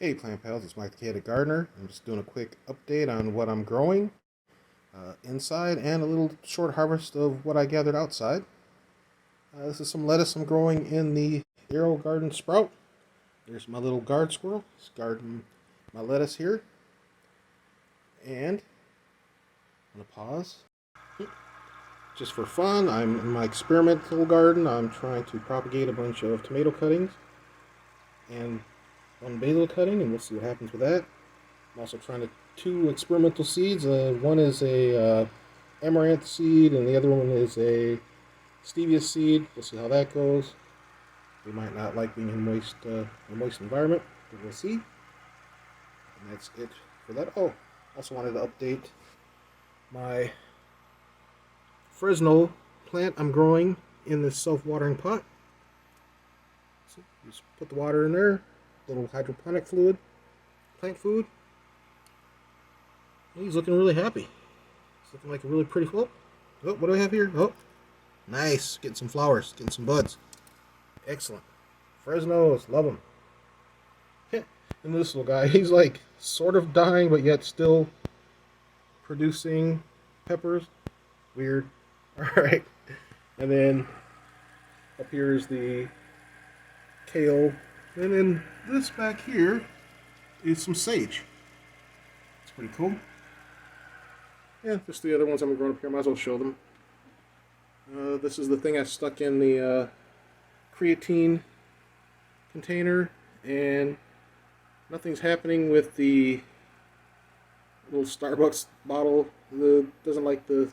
Hey Plant Pals, it's Mike the Candid Gardener. I'm just doing a quick update on what I'm growing inside and a little short harvest of what I gathered outside. This is some lettuce I'm growing in the AeroGarden Sprout. There's my little guard squirrel. He's guarding my lettuce here. And I'm going to pause. Just for fun, I'm in my experimental garden. I'm trying to propagate a bunch of tomato cuttings and one basil cutting, and we'll see what happens with that. I'm also trying to two experimental seeds. One is a amaranth seed, and the other one is a stevia seed. We'll see how that goes. They might not like being in a moist environment, but we'll see. And that's it for that. Oh, also wanted to update my Fresno plant I'm growing in this self-watering pot. So just put the water in there, little hydroponic fluid, plant food. He's looking really happy. He's looking like a really pretty. Oh, what do I have here? Oh, nice. Getting some flowers, getting some buds. Excellent. Fresnos, love them. And this little guy, he's like sort of dying, but yet still producing peppers. Weird. All right. And then up here is the kale. And then this back here is some sage. It's pretty cool. Yeah, just the other ones I'm growing up here. Might as well show them. This is the thing I stuck in the creatine container, and nothing's happening with the little Starbucks bottle. It doesn't like the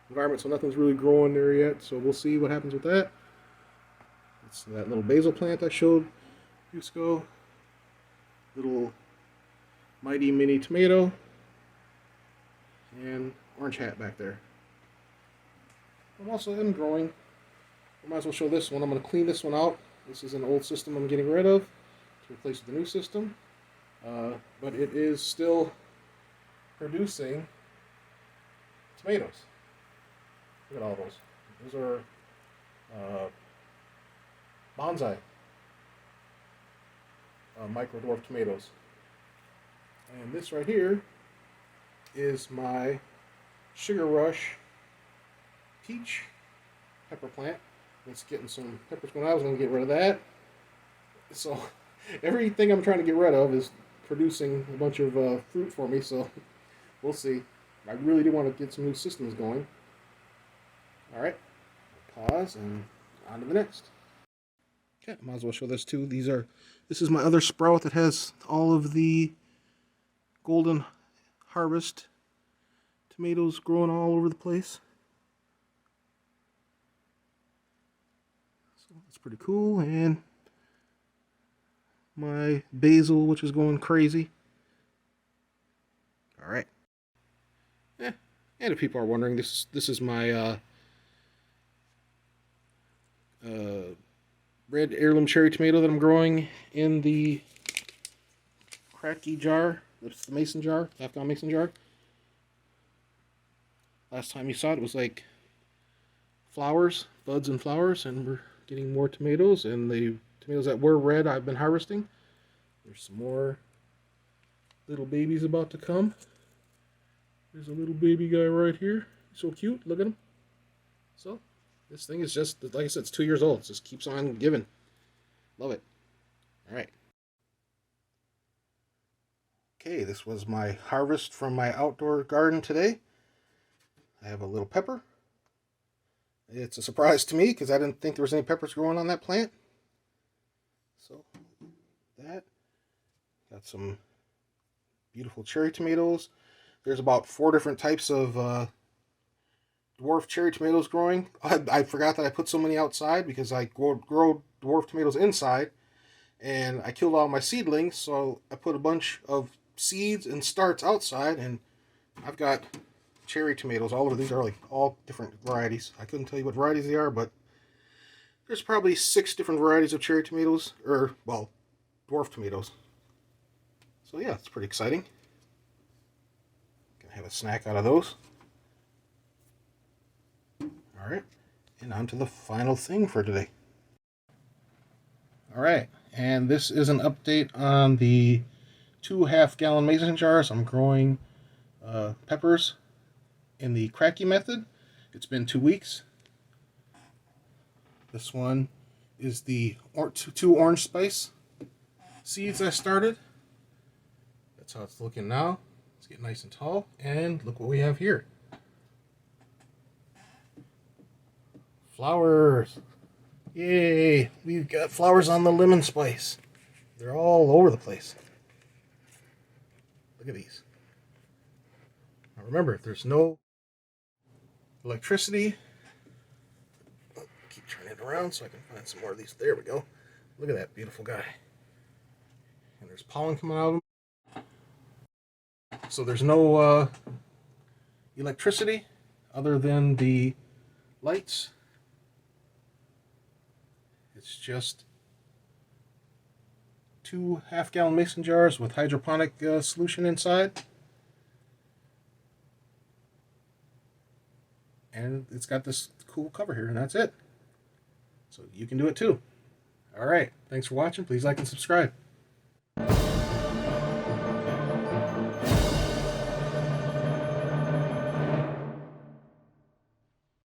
environment, so nothing's really growing there yet. So we'll see what happens with that. It's that little basil plant I showed a few weeks ago. Little mighty mini tomato. And orange hat back there. I'm also growing. I might as well show this one. I'm going to clean this one out. This is an old system I'm getting rid of to replace with the new system. But it is still producing tomatoes. Look at all those. Those are bonsai micro dwarf tomatoes. And this right here is my Sugar Rush peach pepper plant. It's getting some peppers going. I was going to get rid of that. So everything I'm trying to get rid of is producing a bunch of fruit for me. So we'll see. I really do want to get some new systems going. All right. Pause and on to the next. Okay, might as well show this too. This is my other sprout that has all of the golden harvest tomatoes growing all over the place. So that's pretty cool. And my basil, which is going crazy. All right. And if people are wondering, this is my red heirloom cherry tomato that I'm growing in the cracky jar. It's the mason jar, Afghan mason jar. Last time you saw it, it was like flowers, buds and flowers, and we're getting more tomatoes. And the tomatoes that were red, I've been harvesting. There's some more little babies about to come. There's a little baby guy right here. He's so cute. Look at him. So, this thing is just, like I said, it's 2 years old. It just keeps on giving. Love it. All right. Okay, this was my harvest from my outdoor garden today. I have a little pepper. It's a surprise to me because I didn't think there was any peppers growing on that plant. So, that. Got some beautiful cherry tomatoes. There's about 4 different types of dwarf cherry tomatoes growing. I forgot that I put so many outside because I grow dwarf tomatoes inside. And I killed all my seedlings, so I put a bunch of seeds and starts outside, and I've got cherry tomatoes all over. These are like all different varieties. I couldn't tell you what varieties they are, but there's probably 6 different varieties of cherry tomatoes, or, well, dwarf tomatoes. So yeah, it's pretty exciting. Gonna have a snack out of those. All right, and on to the final thing for today. All right, and this is an update on the 2.5-gallon mason jars. I'm growing peppers in the Kratky method. It's been 2 weeks. This one is the 2 orange spice seeds I started. That's how it's looking now. It's getting nice and tall, and look what we have here. Flowers. Yay! We've got flowers on the lemon spice. They're all over the place. Look at these. Now remember, there's no electricity. Keep turning it around so I can find some more of these. There we go. Look at that beautiful guy. And there's pollen coming out of him. So there's no electricity other than the lights. It's just 2 half-gallon mason jars with hydroponic solution inside. And it's got this cool cover here, and that's it. So you can do it too. All right. Thanks for watching. Please like and subscribe.